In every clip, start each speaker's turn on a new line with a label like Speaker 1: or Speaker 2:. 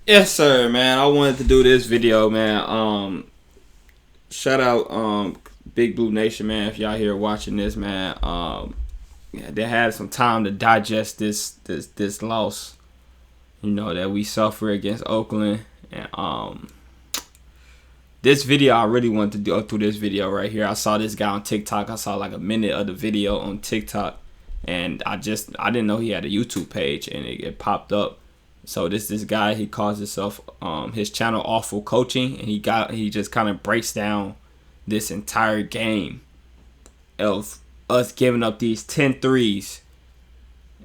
Speaker 1: Yes, sir, man. I wanted to do this video, man. Shout out, Big Blue Nation, man. If y'all here watching this, man, yeah, they had some time to digest this loss, that we suffer against Oakland, and this video I really wanted to go through this video right here. I saw this guy on TikTok. I saw like a minute of the video on TikTok, and I didn't know he had a YouTube page, and it popped up. So this guy, he calls himself his channel Awful Coaching, and he just kind of breaks down this entire game of us giving up these 10 threes,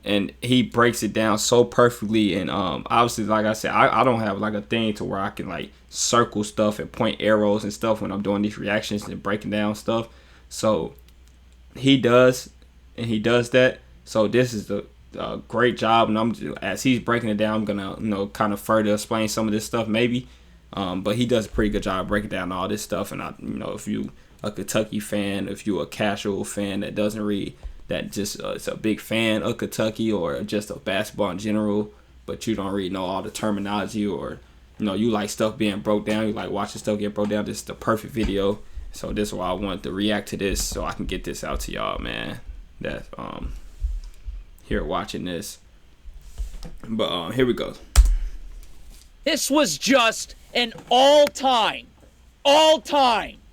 Speaker 1: and he breaks it down so perfectly. And obviously, like I said, I don't have like a thing to where I can like circle stuff and point arrows and stuff when I'm doing these reactions and breaking down stuff. So he does, and he does that. So this is the great job, and as he's breaking it down, I'm gonna kind of further explain some of this stuff maybe, but he does a pretty good job breaking down all this stuff. And if you a Kentucky fan, if you a casual fan that doesn't read, that just is a big fan of Kentucky or just of basketball in general, but you don't really know all the terminology, or you like stuff being broke down, you like watching stuff get broke down, this is the perfect video. So this is why I wanted to react to this, so I can get this out to y'all, man, that here watching this. But here we go.
Speaker 2: This was just an all-time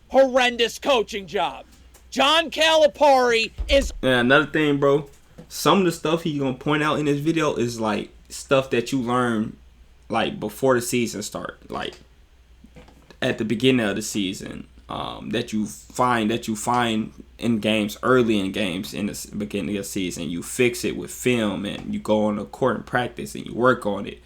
Speaker 2: horrendous coaching job. John Calipari is...
Speaker 1: And another thing, bro, some of the stuff he's gonna point out in this video is like stuff that you learn like before the season start, like at the beginning of the season, that you find in games, early in games in the beginning of the season. You fix it with film, and you go on the court and practice, and you work on it.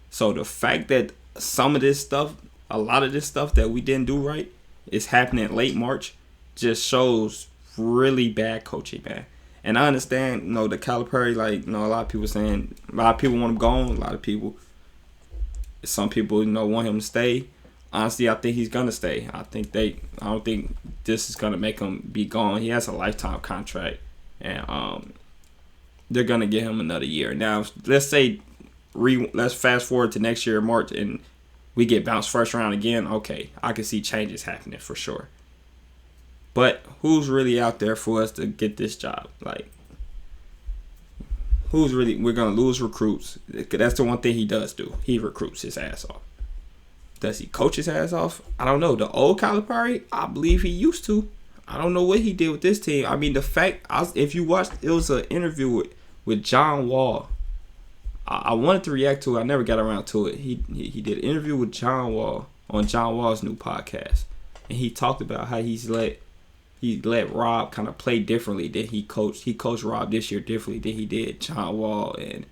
Speaker 1: So the fact that some of this stuff, a lot of this stuff that we didn't do right, is happening late March, just shows really bad coaching, man. And I understand, the Calipari, like, a lot of people saying, a lot of people want him gone. Some people, want him to stay. Honestly, I think he's gonna stay. I don't think this is gonna make him be gone. He has a lifetime contract, and they're gonna give him another year. Now, let's fast forward to next year, March, and we get bounced first round again. Okay, I can see changes happening for sure. But who's really out there for us to get this job? Like, we're gonna lose recruits. That's the one thing he does do. He recruits his ass off. Does he coach his ass off? I don't know. The old Calipari, I believe he used to. I don't know what he did with this team. I mean, the fact, if you watched, it was an interview with John Wall. I wanted to react to it. I never got around to it. He did an interview with John Wall on John Wall's new podcast, and he talked about how he let Rob kind of play differently than he coached. He coached Rob this year differently than he did John Wall and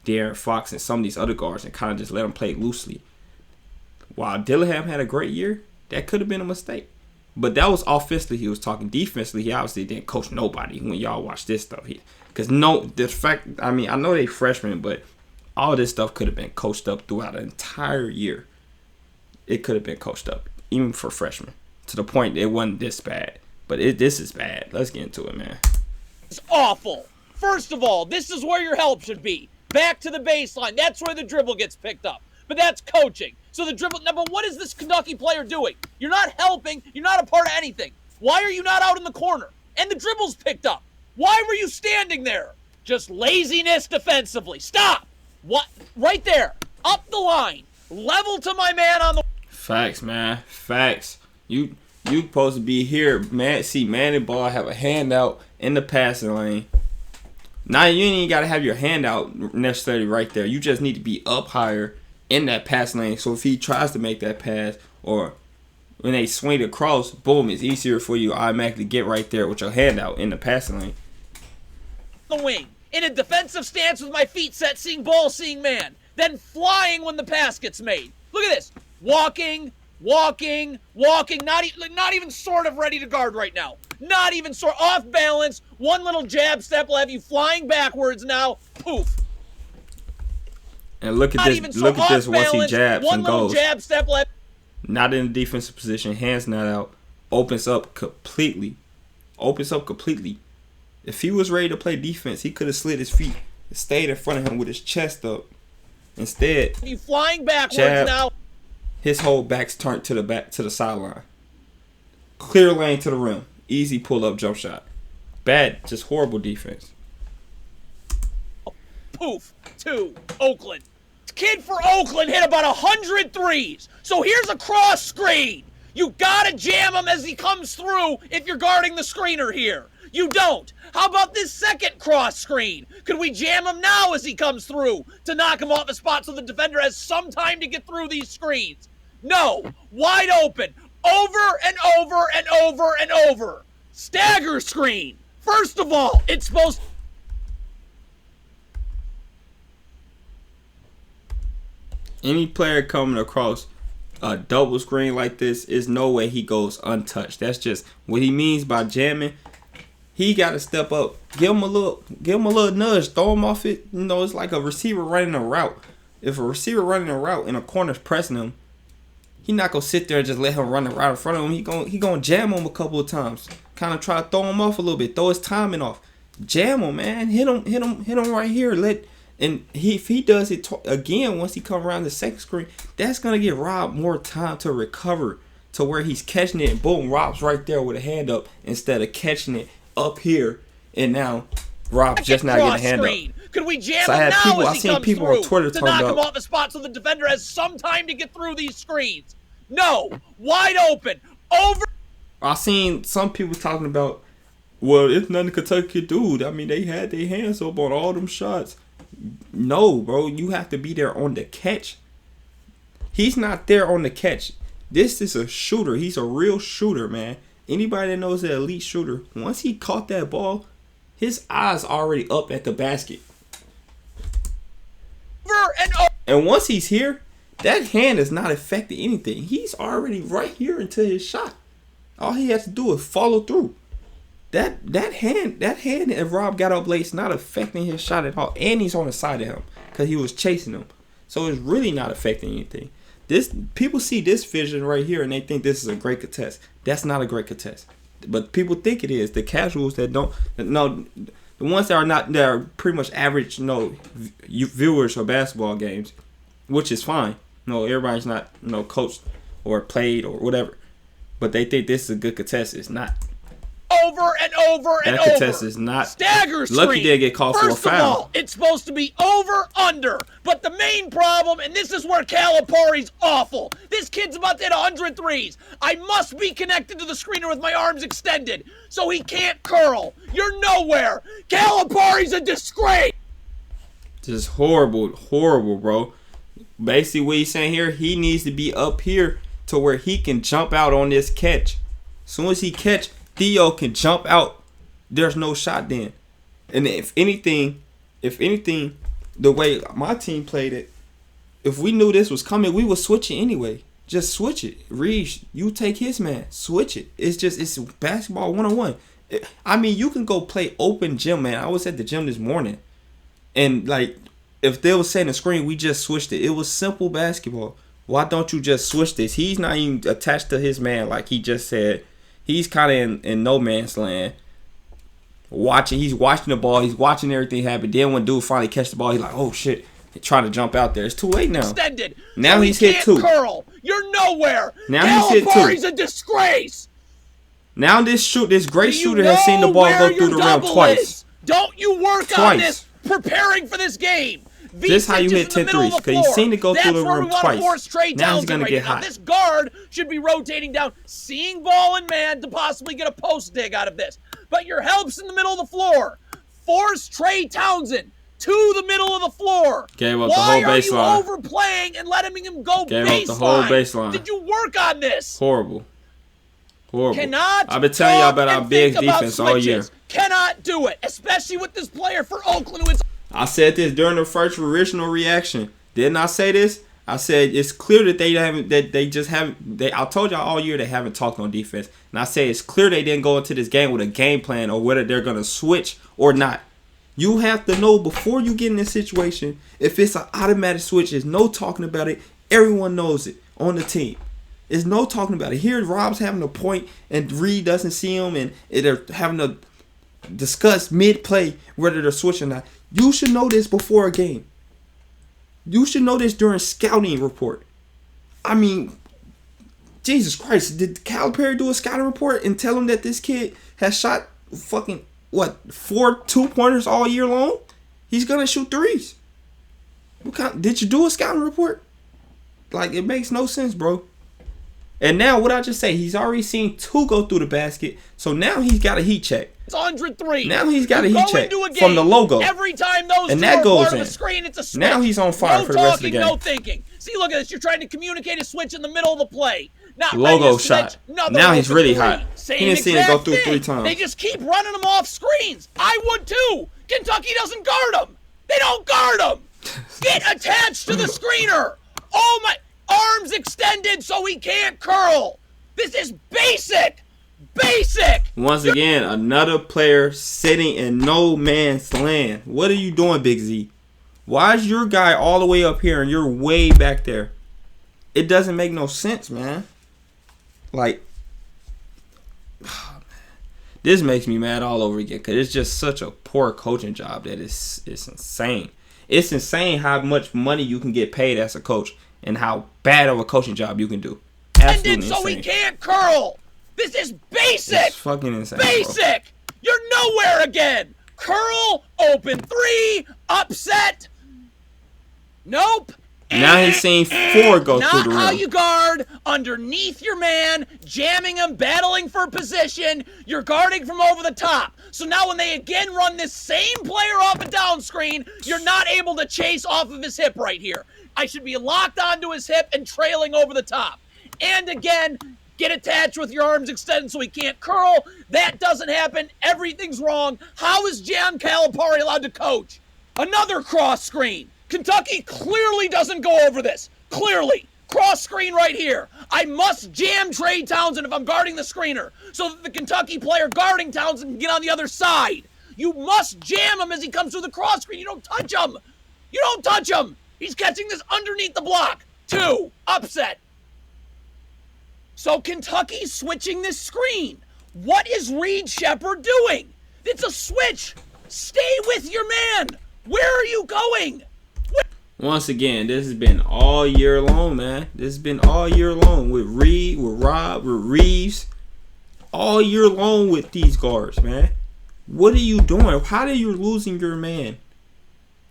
Speaker 1: De'Aaron Fox and some of these other guards, and kind of just let them play loosely. While Dillingham had a great year, that could have been a mistake. But that was offensively he was talking. Defensively, he obviously didn't coach nobody when y'all watch this stuff. I know they freshmen, but all this stuff could have been coached up throughout an entire year. It could have been coached up, even for freshmen, to the point it wasn't this bad. But this is bad. Let's get into it, man.
Speaker 2: It's awful. First of all, this is where your help should be. Back to the baseline. That's where the dribble gets picked up. But that's coaching. So the dribble... Now, but what is this Kentucky player doing? You're not helping. You're not a part of anything. Why are you not out in the corner? And the dribble's picked up. Why were you standing there? Just laziness defensively. Stop. What? Right there. Up the line. Level to my man on the...
Speaker 1: Facts, man. Facts. You supposed to be here, man. See, Manny Ball have a handout in the passing lane. Now you ain't even got to have your hand out necessarily right there. You just need to be up higher in that pass lane. So if he tries to make that pass, or when they swing across, boom, it's easier for you to automatically get right there with your hand out in the passing lane.
Speaker 2: The wing, in a defensive stance with my feet set, seeing ball, seeing man, then flying when the pass gets made. Look at this. Walking, not even sort of ready to guard right now. Not even sort off balance. One little jab step will have you flying backwards now. Poof.
Speaker 1: And look at this. Look at this once he jabs and goes.
Speaker 2: Jab step left.
Speaker 1: Not in the defensive position. Hands not out. Opens up completely. If he was ready to play defense, he could have slid his feet and stayed in front of him with his chest up Instead,
Speaker 2: You flying backwards
Speaker 1: jab,
Speaker 2: now.
Speaker 1: his whole back's turned to the sideline. Clear lane to the rim. Easy pull-up jump shot. Bad, just horrible defense.
Speaker 2: Poof to Oakland. Kid for Oakland hit about 100 threes. So here's a cross screen. You gotta jam him as he comes through if you're guarding the screener here. You don't. How about this second cross screen? Could we jam him now as he comes through to knock him off a spot so the defender has some time to get through these screens? No. Wide open. Over and over and over and over. Stagger screen. First of all, it's supposed...
Speaker 1: Any player coming across a double screen like this, is no way he goes untouched. That's just what he means by jamming. He got to step up, give him a little nudge, throw him off it. You know, it's like a receiver running a route. If a receiver running a route and a corner's pressing him, he not gonna sit there and just let him run the route in front of him. He gonna jam him a couple of times, kind of try to throw him off a little bit, throw his timing off, jam him, man, hit him right here. If he does it again once he come around the second screen, that's gonna give Rob more time to recover to where he's catching it and boom, Rob's right there with a hand up instead of catching it up here, and now Rob's just not getting a hand up.
Speaker 2: Could we jam him now as he comes through
Speaker 1: on Twitter
Speaker 2: to knock him off a spot so the defender has some time to get through these screens? No. Wide open. Over.
Speaker 1: I seen some people talking about, well, it's nothing Kentucky could do. I mean, they had their hands up on all them shots. No, bro. You have to be there on the catch. He's not there on the catch. This is a shooter. He's a real shooter, man. Anybody that knows an elite shooter, once he caught that ball, his eyes already up at the basket. And once he's here, that hand is not affecting anything. He's already right here into his shot. All he has to do is follow through. That hand that Rob got up late is not affecting his shot at all. And he's on the side of him because he was chasing him. So it's really not affecting anything. People see this vision right here and they think this is a great contest. That's not a great contest. But people think it is. The casuals that don't know, the ones that are pretty much average, viewers of basketball games, which is fine. Everybody's not, coached or played or whatever. But they think this is a good contest. It's not.
Speaker 2: Over and over and over.
Speaker 1: That contest is not.
Speaker 2: Stagger screen.
Speaker 1: Lucky they get called for a foul.
Speaker 2: First of all, it's supposed to be over, under. But the main problem, and this is where Calipari's awful. This kid's about to hit 100 threes. I must be connected to the screener with my arms extended, so he can't curl. You're nowhere. Calipari's a disgrace.
Speaker 1: Just horrible, bro. Basically, what he's saying here, he needs to be up here to where he can jump out on this catch. As soon as he catch, Theo can jump out. There's no shot then. And if anything, the way my team played it, if we knew this was coming, we would switch it anyway. Just switch it. Reed, you take his man. Switch it. It's basketball 101. I mean, you can go play open gym, man. I was at the gym this morning. And, if they were setting a screen, we just switched it. It was simple basketball. Why don't you just switch this? He's not even attached to his man like he just said. He's kind of in no man's land. He's watching the ball. He's watching everything happen. Then when dude finally catch the ball, he's like, oh, shit. He's trying to jump out there. It's too late now.
Speaker 2: Extended.
Speaker 1: Now he's hit two.
Speaker 2: Curl. You're nowhere.
Speaker 1: Now he's hit two.
Speaker 2: He's a disgrace.
Speaker 1: Now this great shooter has seen the ball go through the rim twice.
Speaker 2: Don't you work on this preparing for this game.
Speaker 1: This is how you hit 10 threes, because he's seen it go through the rim twice. Now he's going to get hot.
Speaker 2: This guard should be rotating down, seeing ball and man to possibly get a post dig out of this. But your help's in the middle of the floor. Force Trey Townsend to the middle of the floor.
Speaker 1: Gave up the whole baseline.
Speaker 2: Why are you overplaying and letting him go baseline?
Speaker 1: Gave up the whole baseline.
Speaker 2: Did you work on this?
Speaker 1: Horrible.
Speaker 2: I've
Speaker 1: been telling y'all about our big defense all year.
Speaker 2: Cannot do it, especially with this player for Oakland who is...
Speaker 1: I said this during the first original reaction. Didn't I say this? I said it's clear that I told y'all all year they haven't talked on defense. And I say it's clear they didn't go into this game with a game plan or whether they're going to switch or not. You have to know before you get in this situation, if it's an automatic switch, there's no talking about it. Everyone knows it on the team. There's no talking about it. Here, Rob's having a point and Reed doesn't see him and they're having to discuss mid-play whether they're switching or not. You should know this before a game. You should know this during scouting report. I mean, Jesus Christ, did Calipari do a scouting report and tell him that this kid has shot fucking, 4 2-pointers all year long? He's going to shoot threes. Did you do a scouting report? Like, it makes no sense, bro. And now, what I just say, he's already seen 2 go through the basket, so now he's got a heat check.
Speaker 2: It's 103.
Speaker 1: Now he's got a heat check from the logo.
Speaker 2: Every time those
Speaker 1: and
Speaker 2: two
Speaker 1: that
Speaker 2: are
Speaker 1: goes
Speaker 2: part
Speaker 1: in.
Speaker 2: of a screen, it's a switch.
Speaker 1: Now he's on fire for the rest of the game.
Speaker 2: No thinking. See, look at this. You're trying to communicate a switch in the middle of the play. Not
Speaker 1: logo shot. Now he's really hot.
Speaker 2: Same
Speaker 1: he didn't see it go through
Speaker 2: thing.
Speaker 1: 3 times.
Speaker 2: They just keep running them off screens. I would too. Kentucky doesn't guard them. They don't guard them. Get attached to the screener. Oh my, arms extended so he can't curl. This is basic. Basic.
Speaker 1: Once again, another player sitting in no man's land. What are you doing, Big Z? Why is your guy all the way up here and you're way back there? It doesn't make no sense, man. Like, oh, man. This makes me mad all over again because it's just such a poor coaching job that it's insane. It's insane how much money you can get paid as a coach and how bad of a coaching job you can do. Absolutely
Speaker 2: so
Speaker 1: insane.
Speaker 2: He can't curl. This is basic.
Speaker 1: It's fucking insane.
Speaker 2: Basic. Bro. You're nowhere again. Curl, open 3, upset. Nope.
Speaker 1: Now he's seeing 4 go through the rim.
Speaker 2: Not how you guard, underneath your man, jamming him, battling for position. You're guarding from over the top. So now when they again run this same player off a down screen, you're not able to chase off of his hip right here. I should be locked onto his hip and trailing over the top. And again, get attached with your arms extended so he can't curl. That doesn't happen. Everything's wrong. How is John Calipari allowed to coach? Another cross screen. Kentucky clearly doesn't go over this. Clearly. Cross screen right here. I must jam Trey Townsend if I'm guarding the screener so that the Kentucky player guarding Townsend can get on the other side. You must jam him as he comes through the cross screen. You don't touch him. You don't touch him. He's catching this underneath the block. 2. Upset. So Kentucky's switching this screen. What is Reed Shepherd doing? It's a switch. Stay with your man. Where are you going?
Speaker 1: Once again, this has been all year long, man. This has been all year long with Reed, with Rob, with Reeves. All year long with these guards, man. What are you doing? How are you losing your man?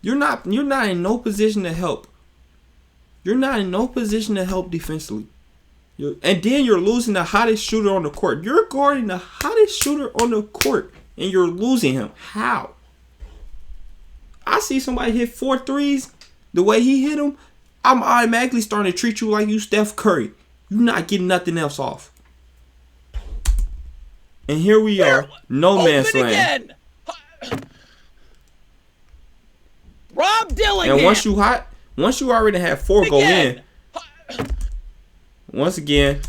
Speaker 1: You're not in no position to help. You're not in no position to help defensively. And then you're losing the hottest shooter on the court. You're guarding the hottest shooter on the court, and you're losing him. How? I see somebody hit 4 threes. The way he hit them, I'm automatically starting to treat you like you Steph Curry. You're not getting nothing else off. And here we are, no man's land.
Speaker 2: Rob Dillingham.
Speaker 1: And once you hot, once you already have 4 go in. Once again,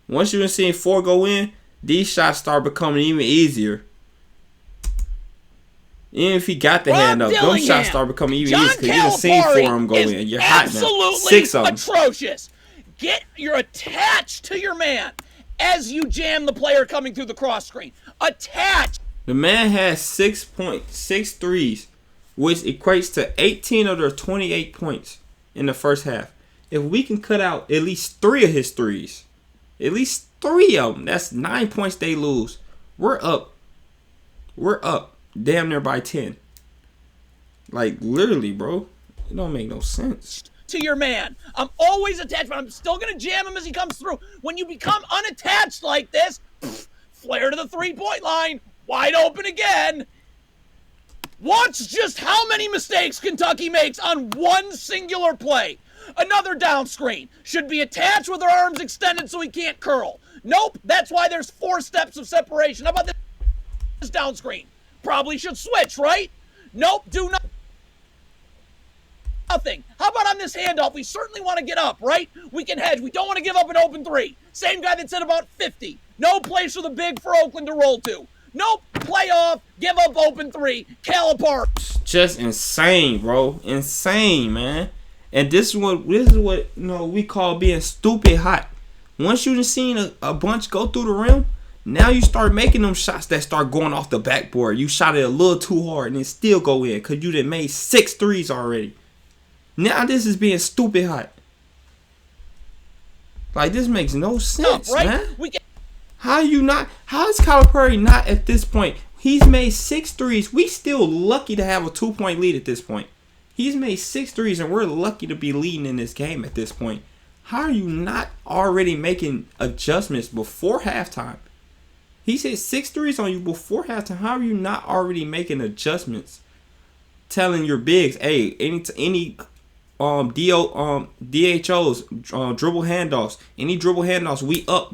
Speaker 1: once you've seen 4 go in, these shots start becoming even easier. Even if he got the hand up, those shots start becoming even easier because you done seen 4 of them go in. You're hot now. 6 of them.
Speaker 2: Atrocious. You're attached to your man as you jam the player coming through the cross screen. Attached.
Speaker 1: The man has 6 points, 6 threes, which equates to 18 of their 28 points in the first half. If we can cut out at least 3 of his threes, at least 3 of them, that's 9 points they lose. We're up. We're up. Damn near by 10. Like, literally, bro. It don't make no sense.
Speaker 2: To your man. I'm always attached, but I'm still going to jam him as he comes through. When you become unattached like this, flare to the 3-point line. Wide open again. Watch just how many mistakes Kentucky makes on one singular play. Another down screen. Should be attached with their arms extended so he can't curl. Nope. That's why there's 4 steps of separation. How about this down screen? Probably should switch, right? Nope, do nothing. How about on this handoff? We certainly want to get up, right? We can hedge. We don't want to give up an open 3. Same guy that said about 50. No place for the big for Oakland to roll to. Nope, play off, give up open 3. Calipari.
Speaker 1: Just insane, bro. Insane, man. And this is what we call being stupid hot. Once you've seen a bunch go through the rim, Now you start making them shots that start going off the backboard. You shot it a little too hard and it still go in because you done made 6 threes already. Now this is being stupid hot. Like, this makes no sense,
Speaker 2: right?
Speaker 1: man. How is CALIPARI not at this point? He's made 6 threes. We still lucky to have a 2-point lead at this point. He's made 6 threes and we're lucky to be leading in this game at this point. How are you not already making adjustments before halftime? He said 6 threes on you before halftime. How are you not already making adjustments? Telling your bigs, hey, any DHOs, dribble handoffs, any dribble handoffs, we up.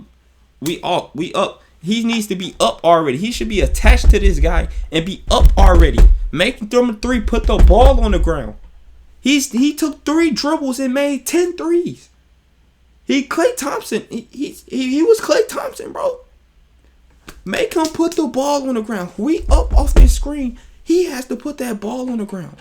Speaker 1: He needs to be up already. He should be attached to this guy and be up already. Make them 3, put the ball on the ground. He took 3 dribbles and made 10 threes. He Klay Thompson. He was Klay Thompson, bro. Make him put the ball on the ground. We up off this screen. He has to put that ball on the ground.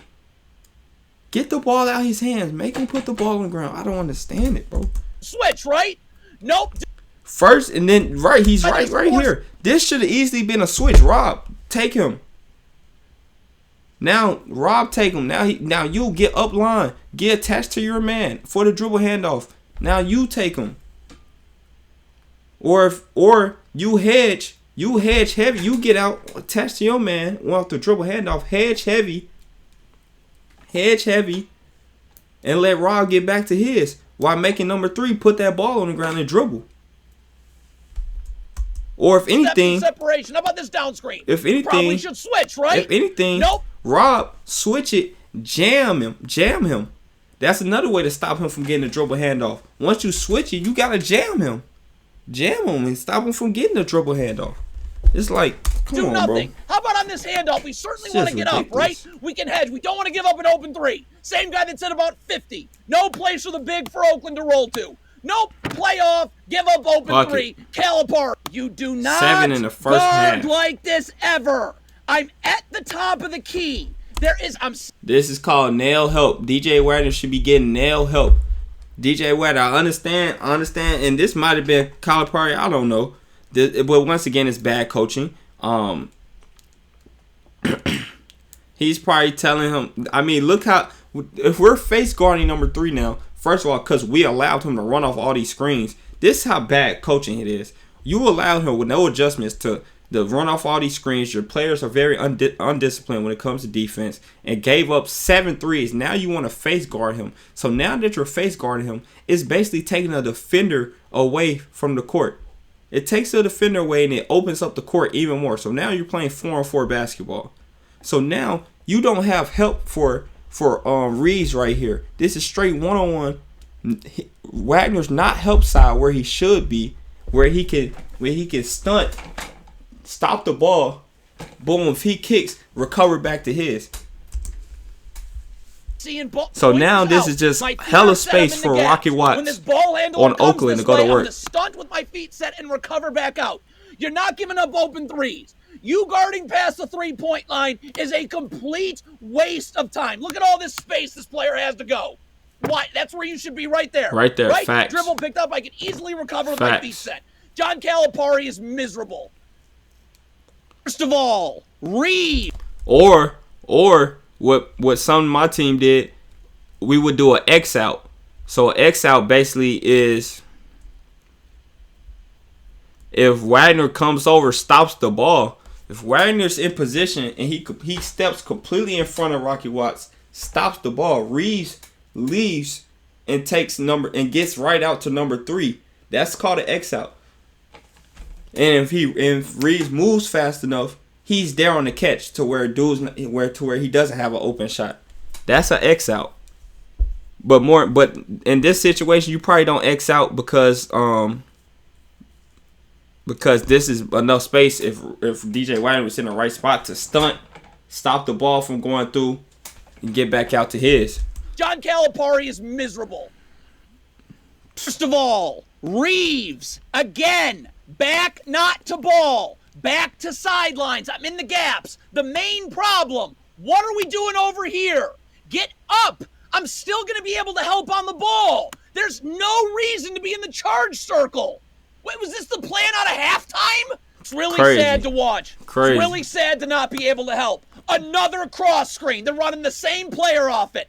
Speaker 1: Get the ball out of his hands. Make him put the ball on the ground. I don't understand it, bro.
Speaker 2: Switch, right? Nope.
Speaker 1: First and then he's right here. This should have easily been a switch. Rob, take him. Now, Rob, take him. Now you get up line. Get attached to your man for the dribble handoff. Now you take him. Or you hedge heavy. You get out attached to your man. Want the dribble handoff. Hedge heavy. And let Rob get back to his. While making number 3 put that ball on the ground and dribble. Or if anything,
Speaker 2: separation. How about this down screen?
Speaker 1: If anything,
Speaker 2: probably should switch, right?
Speaker 1: If anything,
Speaker 2: nope.
Speaker 1: Rob, switch it, jam him. That's another way to stop him from getting the dribble handoff. Once you switch it, you gotta jam him and stop him from getting the dribble handoff. It's like, come on,
Speaker 2: nothing.
Speaker 1: Bro.
Speaker 2: How about on this handoff? We certainly want to get up, right? We can hedge. We don't want to give up an open 3. Same guy that said about 50. No place for the big for Oakland to roll to. Nope, playoff, give up open 3. CALIPARI, you do not
Speaker 1: 7 in the first half
Speaker 2: like this ever. I'm at the top of the key.
Speaker 1: This is called nail help. DJ Wagner should be getting nail help. DJ Wagner, I understand, and this might have been CALIPARI, I don't know. But once again, it's bad coaching. He's probably telling him, I mean, look how, if we're face guarding number 3 now, first of all, because we allowed him to run off all these screens. This is how bad coaching it is. You allowed him with no adjustments to run off all these screens. Your players are very undisciplined when it comes to defense and gave up 7 threes. Now you want to face guard him. So now that you're face guarding him, it's basically taking a defender away from the court. It takes the defender away and it opens up the court even more. So now you're playing 4-on-4 basketball. So now you don't have help for Reeves right here. This is straight 1-on-1. Wagner's not help side where he should be, where he can stunt, stop the ball, boom, if he kicks, recover back to his. So now this is just hella space for Rocky Watts on Oakland to go to work.
Speaker 2: I'm gonna stunt with my feet set and recover back out. You're not giving up open 3s. You guarding past the 3-point line is a complete waste of time. Look at all this space this player has to go. Why? That's where you should be right there.
Speaker 1: Right there, right? Facts.
Speaker 2: Dribble picked up. I can easily recover with my feet set. John CALIPARI is miserable. First of all, Reed.
Speaker 1: Or what some of my team did, we would do an X out. So an X out basically is if Wagner comes over, stops the ball. If Wagner's in position and he steps completely in front of Rocky Watts, stops the ball, Reeves leaves and takes gets right out to number 3. That's called an X out. And if Reeves moves fast enough, he's there on the catch to where he doesn't have an open shot. That's an X out. But in this situation, you probably don't X out because this is enough space. If DJ Wagner was in the right spot to stunt, stop the ball from going through, and get back out to his.
Speaker 2: John CALIPARI is miserable. First of all, Reeves again. Back not to ball. Back to sidelines. I'm in the gaps. The main problem. What are we doing over here? Get up. I'm still going to be able to help on the ball. There's no reason to be in the charge circle. Wait, was this the plan out of halftime? It's really
Speaker 1: Crazy.
Speaker 2: sad to watch.
Speaker 1: Crazy.
Speaker 2: It's really sad to not be able to help. Another cross screen. They're running the same player off it.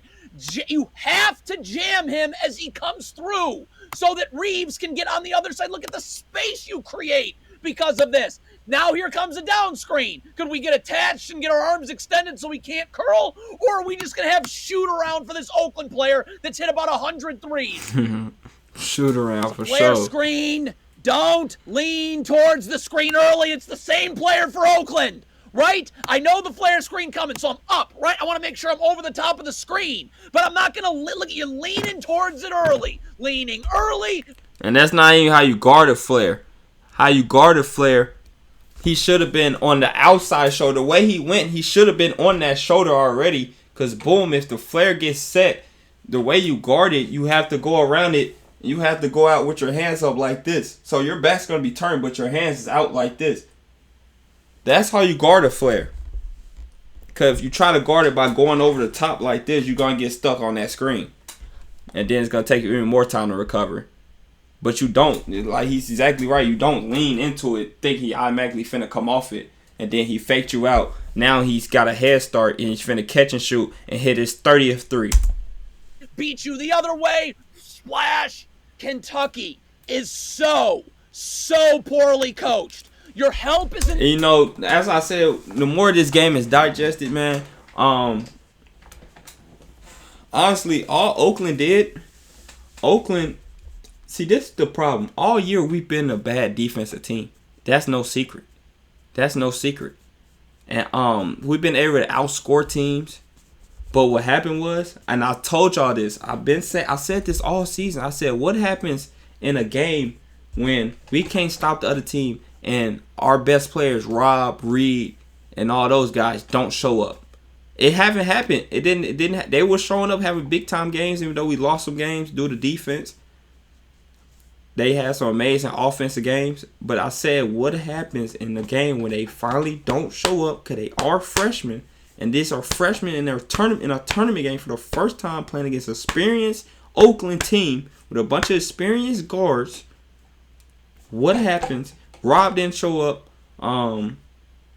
Speaker 2: You have to jam him as he comes through so that Reeves can get on the other side. Look at the space you create because of this. Now here comes a down screen. Could we get attached and get our arms extended so we can't curl? Or are we just going to have shoot around for this Oakland player that's hit about 100 threes?
Speaker 1: Shoot around for
Speaker 2: Flare
Speaker 1: sure.
Speaker 2: screen. Don't lean towards the screen early. It's the same player for Oakland, right? I know the flare screen coming, so I'm up, right? I want to make sure I'm over the top of the screen, but I'm not going to look at you leaning towards it early. Leaning early.
Speaker 1: And that's not even how you guard a flare. How you guard a flare, he should have been on the outside shoulder. The way he went, he should have been on that shoulder already. Because, boom, if the flare gets set, the way you guard it, you have to go around it. You have to go out with your hands up like this. So your back's going to be turned, but your hands is out like this. That's how you guard a flare. Because if you try to guard it by going over the top like this, you're going to get stuck on that screen. And then it's going to take you even more time to recover. But you don't. Like, he's exactly right. You don't lean into it, think he automatically finna come off it. And then he faked you out. Now he's got a head start, and he's finna catch and shoot and hit his 30th three.
Speaker 2: Beat you the other way. Splash. Kentucky is so poorly coached. Your help isn't...
Speaker 1: You know, as I said, the more this game is digested, man, honestly, all Oakland did, see, this is the problem. All year we've been a bad defensive team. That's no secret. That's no secret. And we've been able to outscore teams. But what happened was, and I told y'all this, I said this all season. I said, what happens in a game when we can't stop the other team and our best players, Rob, Reed, and all those guys, don't show up? It haven't happened. It didn't. They were showing up having big time games, even though we lost some games due to defense. They had some amazing offensive games. But I said, what happens in the game when they finally don't show up because they are freshmen? And these are freshmen in a tournament game for the first time playing against an experienced Oakland team with a bunch of experienced guards. What happens? Rob didn't show up.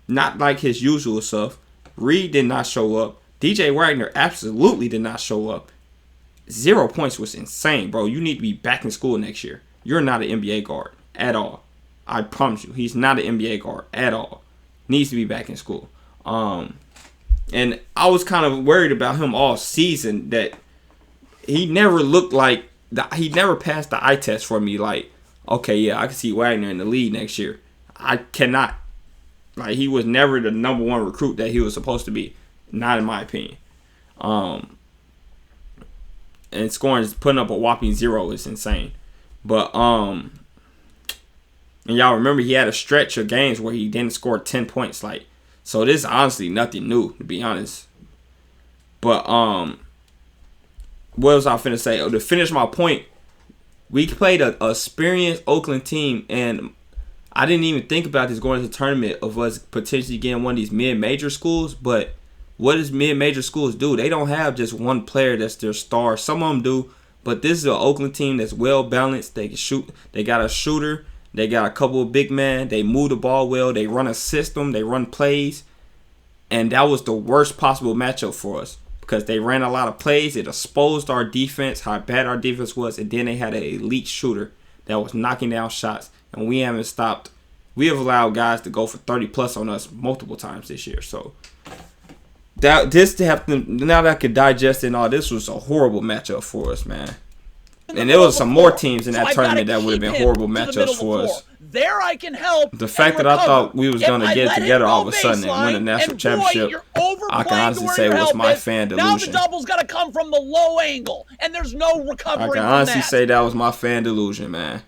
Speaker 1: Not like his usual stuff. Reed did not show up. DJ Wagner absolutely did not show up. 0 points was insane, bro. You need to be back in school next year. You're not an NBA guard at all. I promise you. He's not an NBA guard at all. Needs to be back in school. And I was kind of worried about him all season that he never looked like he never passed the eye test for me. Like, okay, yeah, I can see Wagner in the league next year. I cannot. Like, he was never the number one recruit that he was supposed to be. Not in my opinion. And scoring, putting up a whopping 0 is insane. But and y'all remember he had a stretch of games where he didn't score 10 points. Like, so this is honestly nothing new, to be honest. But what was I finna say? To finish my point, we played a experienced Oakland team, and I didn't even think about this going to the tournament of us potentially getting one of these mid-major schools. But what does mid-major schools do? They don't have just one player that's their star. Some of them do, but this is an Oakland team that's well balanced. They can shoot. They got a shooter. They got a couple of big men. They move the ball well. They run a system. They run plays. And that was the worst possible matchup for us because they ran a lot of plays. It exposed our defense, how bad our defense was. And then they had an elite shooter that was knocking down shots. And we haven't stopped. We have allowed guys to go for 30-plus on us multiple times this year. So now that I could digest it and all, this was a horrible matchup for us, man. And there was some more teams in that tournament that would have been horrible matchups for us.
Speaker 2: There I can help.
Speaker 1: The fact that I thought we was going to get together all of a sudden and win a national championship, I can honestly say was my fan delusion.
Speaker 2: Now the double's got to come from the low angle, and there's no recovery.
Speaker 1: I can honestly say that was my fan delusion, man.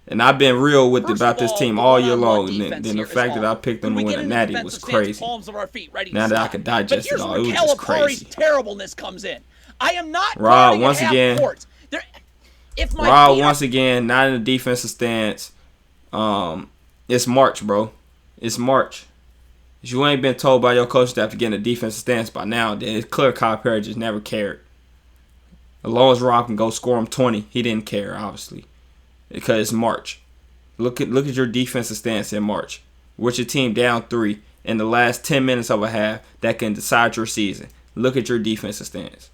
Speaker 1: And I've been real with about this team all year long. And then the fact that I picked them to win a natty was crazy. Now that I can digest it all, it was just crazy.
Speaker 2: Terribleness comes in. I am not
Speaker 1: Rob once again. Rob once again not in the defensive stance. It's March, bro. It's March. If you ain't been told by your coach staff to get in a defensive stance by now, then it's clear Calipari just never cared. As long as Rob can go score him 20, he didn't care, obviously. Because it's March. Look at your defensive stance in March. with your team down 3 in the last 10 minutes of a half that can decide your season. Look at your defensive stance.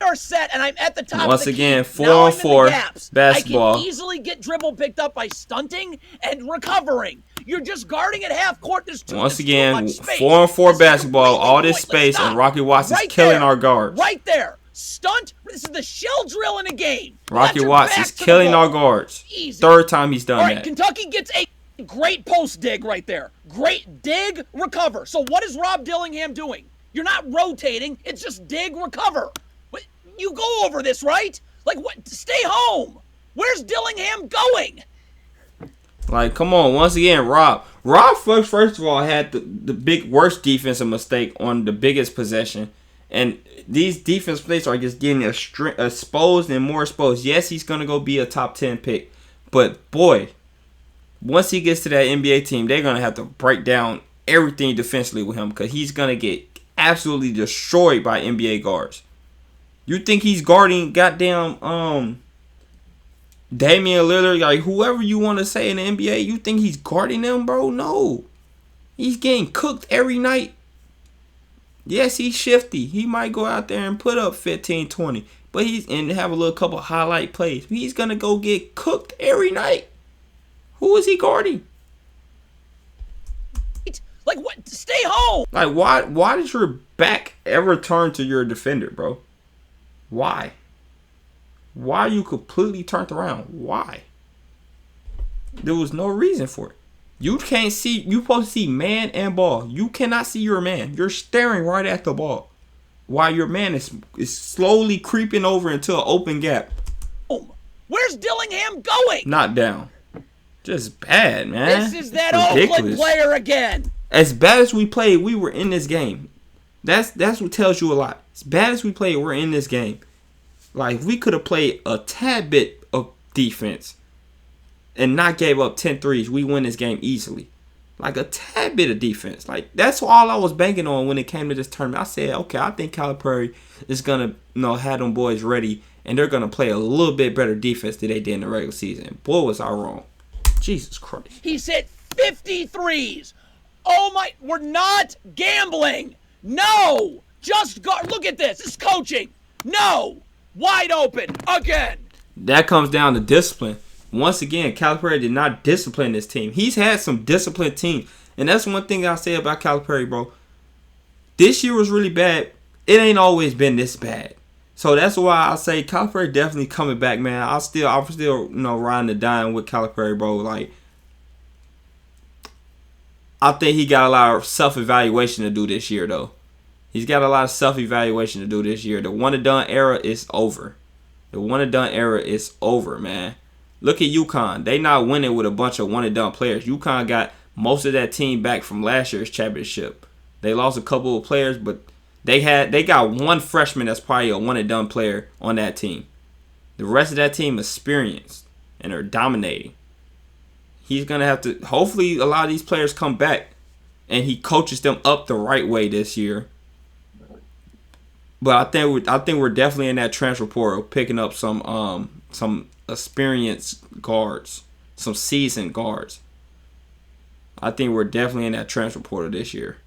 Speaker 2: Are set, and I'm at the top
Speaker 1: Once
Speaker 2: of the
Speaker 1: again,
Speaker 2: key.
Speaker 1: 4-on-4 basketball.
Speaker 2: I can easily get dribble picked up by stunting and recovering. You're just guarding at half court.
Speaker 1: Once again, 4-on-4 basketball, all this space, and Rocky Watts is killing our guards.
Speaker 2: Right there. Stunt. This is the shell drill in a game.
Speaker 1: Rocky Watts is killing our guards.
Speaker 2: Easy.
Speaker 1: Third time he's done
Speaker 2: all right,
Speaker 1: that.
Speaker 2: Kentucky gets a great post dig right there. Great dig, recover. So what is Rob Dillingham doing? You're not rotating. It's just dig, recover. You go over this, right? Like, what? Stay home. Where's Dillingham going?
Speaker 1: Like, come on. Once again, Rob first of all had the worst defensive mistake on the biggest possession. And these defense plays are just getting exposed and more exposed. Yes, he's going to go be a top 10 pick. But, boy, once he gets to that NBA team, they're going to have to break down everything defensively with him because he's going to get absolutely destroyed by NBA guards. You think he's guarding goddamn Damian Lillard, like whoever you want to say in the NBA, you think he's guarding them, bro? No. He's getting cooked every night. Yes, he's shifty. He might go out there and put up 15, 20, but and have a little couple highlight plays. He's going to go get cooked every night. Who is he guarding?
Speaker 2: Like, what? Stay home.
Speaker 1: Like, why did your back ever turn to your defender, bro? Why? Why are you completely turned around? Why? There was no reason for it. You can't see. You're supposed to see man and ball. You cannot see your man. You're staring right at the ball while your man is slowly creeping over into an open gap.
Speaker 2: Where's Dillingham going?
Speaker 1: Not down. Just bad, man.
Speaker 2: This is that Oakland player again.
Speaker 1: As bad as we played, we were in this game. That's what tells you a lot. As bad as we played, we're in this game. Like, if we could have played a tad bit of defense and not gave up 10 threes, we win this game easily. Like, a tad bit of defense. Like, that's all I was banking on when it came to this tournament. I said, okay, I think CALIPARI is going to, have them boys ready, and they're going to play a little bit better defense than they did in the regular season. Boy, was I wrong. Jesus Christ.
Speaker 2: He's hit 50 threes. Oh, my. We're not gambling. No. Just guard. Look at this. This is coaching. No. Wide open again.
Speaker 1: That comes down to discipline. Once again, CALIPARI did not discipline this team. He's had some disciplined teams. And that's one thing I say about CALIPARI, bro. This year was really bad. It ain't always been this bad. So that's why I say CALIPARI definitely coming back, man. I'm still riding the dime with CALIPARI, bro. Like, I think he got a lot of self-evaluation to do this year, though. He's got a lot of self-evaluation to do this year. The one-and-done era is over. The one-and-done era is over, man. Look at UConn. They not winning with a bunch of one-and-done players. UConn got most of that team back from last year's championship. They lost a couple of players, but they got one freshman that's probably a one-and-done player on that team. The rest of that team is experienced, and they're dominating. He's going to have to, hopefully a lot of these players come back, and he coaches them up the right way this year. But I think we're definitely in that transfer portal, picking up some experienced guards, some seasoned guards. I think we're definitely in that transfer portal this year.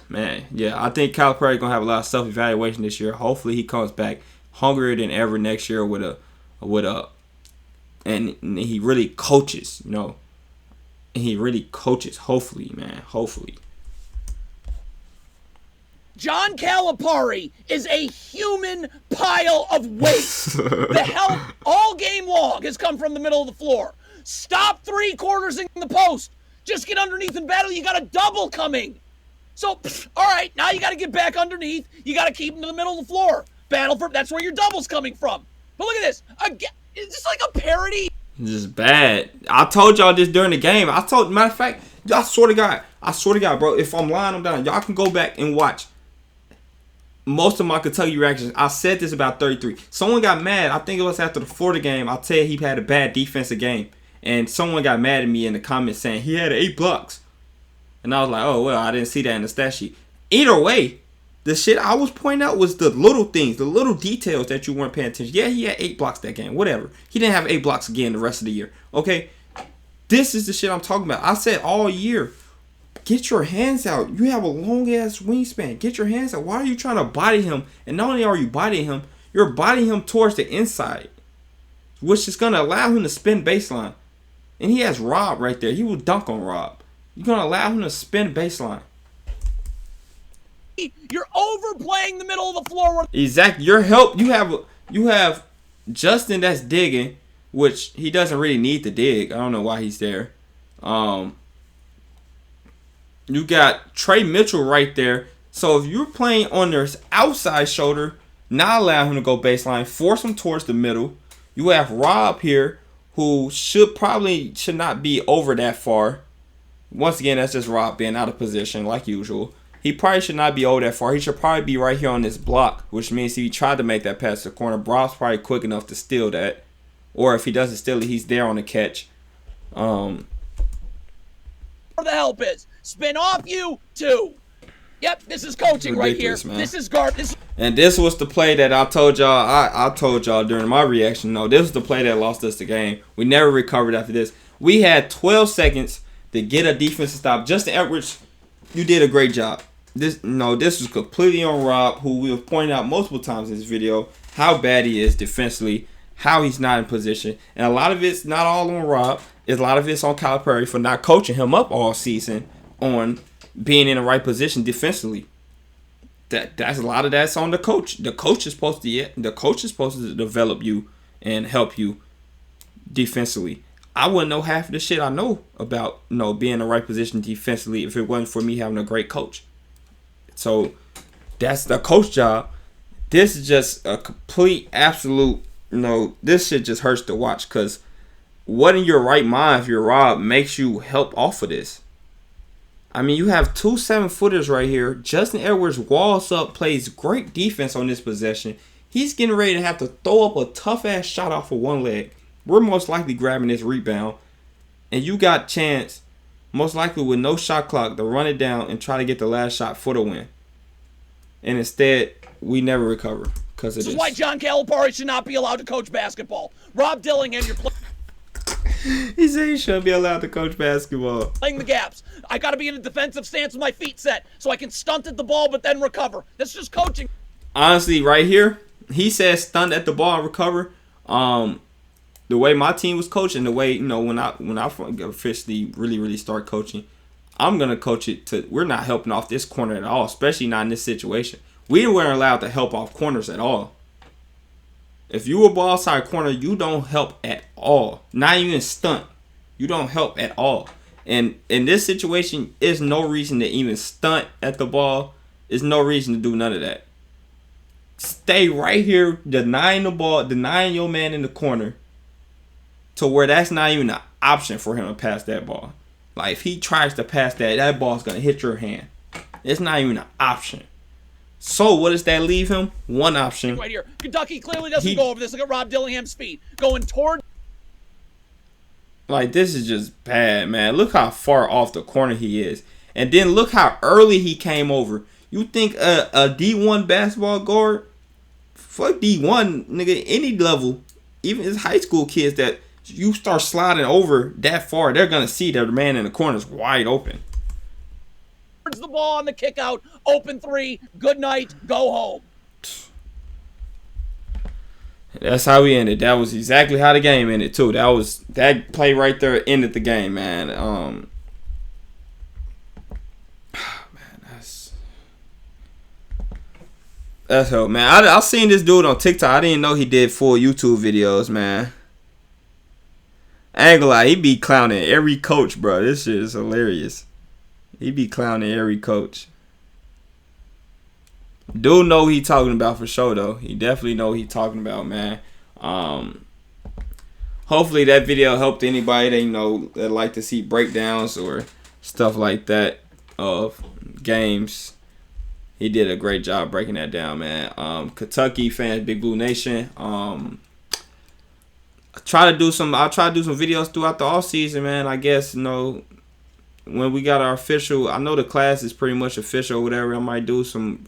Speaker 1: Man, yeah, I think CALIPARI gonna have a lot of self-evaluation this year. Hopefully, he comes back hungrier than ever next year and he really coaches, And he really coaches. Hopefully, man. Hopefully.
Speaker 2: John Calipari is a human pile of waste. The help all game long has come from the middle of the floor. Stop three-quarters in the post. Just get underneath and battle. You got a double coming. So, all right, now you got to get back underneath. You got to keep him to the middle of the floor. Battle for, that's where your double's coming from. But look at this. Again, is this like a parody?
Speaker 1: This is bad. I told y'all this during the game. Matter of fact, I swear to God, bro, if I'm lying, I'm down. Y'all can go back and watch most of my Kentucky reactions. I said this about 33. Someone got mad. I think it was after the Florida game. I said he had a bad defensive game. And someone got mad at me in the comments saying he had 8 blocks. And I was like, oh, well, I didn't see that in the stat sheet. Either way, The shit I was pointing out was the little things, the little details that you weren't paying attention. Yeah, he had 8 blocks that game. Whatever. He didn't have 8 blocks again the rest of the year. Okay? This is the shit I'm talking about. I said all year, get your hands out. You have a long-ass wingspan. Get your hands out. Why are you trying to body him? And not only are you bodying him, you're bodying him towards the inside, which is going to allow him to spin baseline. And he has Rob right there. He will dunk on Rob. You're going to allow him to spin baseline.
Speaker 2: You're overplaying the middle of the floor.
Speaker 1: Exactly. Your help. You have Justin that's digging, which he doesn't really need to dig. I don't know why he's there. You got Trey Mitchell right there. So if you're playing on their outside shoulder, not allow him to go baseline, force him towards the middle. You have Rob here, who should not be over that far. Once again, that's just Rob being out of position like usual. He probably should not be over that far. He should probably be right here on this block, which means if he tried to make that pass to the corner, Rob's probably quick enough to steal that. Or if he doesn't steal it, he's there on the catch.
Speaker 2: Where the help is. Spin off you, 2. Yep, this is coaching right here. Man. This is garbage.
Speaker 1: And this was the play that I told y'all. I told y'all during my reaction. No, this was the play that lost us the game. We never recovered after this. We had 12 seconds to get a defensive stop. Justin Edwards, you did a great job. This was completely on Rob, who we have pointed out multiple times in this video how bad he is defensively, how he's not in position, and a lot of it's not all on Rob. A lot of it's on Calipari for not coaching him up all season on being in the right position defensively. That's a lot of that's on the coach. The coach is supposed to develop you and help you defensively. I wouldn't know half of the shit I know about being in the right position defensively if it wasn't for me having a great coach. So that's the coach job. This is just a complete, absolute, this shit just hurts to watch because what in your right mind if you're Rob makes you help off of this? I mean, you have 2 7-footers right here. Justin Edwards walls up, plays great defense on this possession. He's getting ready to have to throw up a tough-ass shot off of one leg. We're most likely grabbing this rebound. And you got chance, most likely with no shot clock, to run it down and try to get the last shot for the win. And instead, we never recover because of this.
Speaker 2: This is why John Calipari should not be allowed to coach basketball. Rob Dillingham, you're
Speaker 1: he said he shouldn't be allowed to coach basketball.
Speaker 2: Playing the gaps. I got to be in a defensive stance with my feet set so I can stunt at the ball but then recover. That's just coaching.
Speaker 1: Honestly, right here, he says stunt at the ball and recover. The way my team was coaching, the way when I officially really start coaching, I'm gonna coach it to. We're not helping off this corner at all, especially not in this situation. We weren't allowed to help off corners at all. If you a ball side corner, you don't help at all. Not even stunt. You don't help at all. And in this situation, there's no reason to even stunt at the ball. There's no reason to do none of that. Stay right here, denying the ball, denying your man in the corner to where that's not even an option for him to pass that ball. Like, if he tries to pass that ball's going to hit your hand. It's not even an option. So, what does that leave him? One option.
Speaker 2: Right here. Kentucky clearly doesn't go over this. Look at Rob Dillingham's feet. Going toward.
Speaker 1: Like, this is just bad, man. Look how far off the corner he is. And then look how early he came over. You think a D1 basketball guard? Fuck D1, nigga, any level. Even his high school kids that you start sliding over that far, they're going to see that the man in the corner is wide open.
Speaker 2: The ball on the kick out, open 3, good night, go home.
Speaker 1: That's how we ended. That was exactly how the game ended too. That play right there ended the game, man. Man, that's hell, man. I seen this dude on TikTok. I didn't know he did full YouTube videos, man. I ain't gonna lie, he be clowning every coach, bro. This shit is hilarious. He be clowning every coach. Dude know what he talking about for sure, though. He definitely know what he talking about, man. Hopefully that video helped anybody that like to see breakdowns or stuff like that of games. He did a great job breaking that down, man. Kentucky fans, Big Blue Nation. I'll try to do some videos throughout the off season, man. I guess when we got our official, I know the class is pretty much official or whatever. I might do some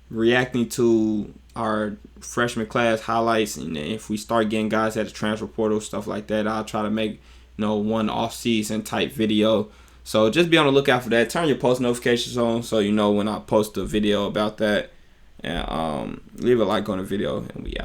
Speaker 1: reacting to our freshman class highlights, and if we start getting guys at the transfer portal, stuff like that, I'll try to make one off-season type video. So just be on the lookout for that. Turn your post notifications on so you know when I post a video about that, and leave a like on the video, and we out.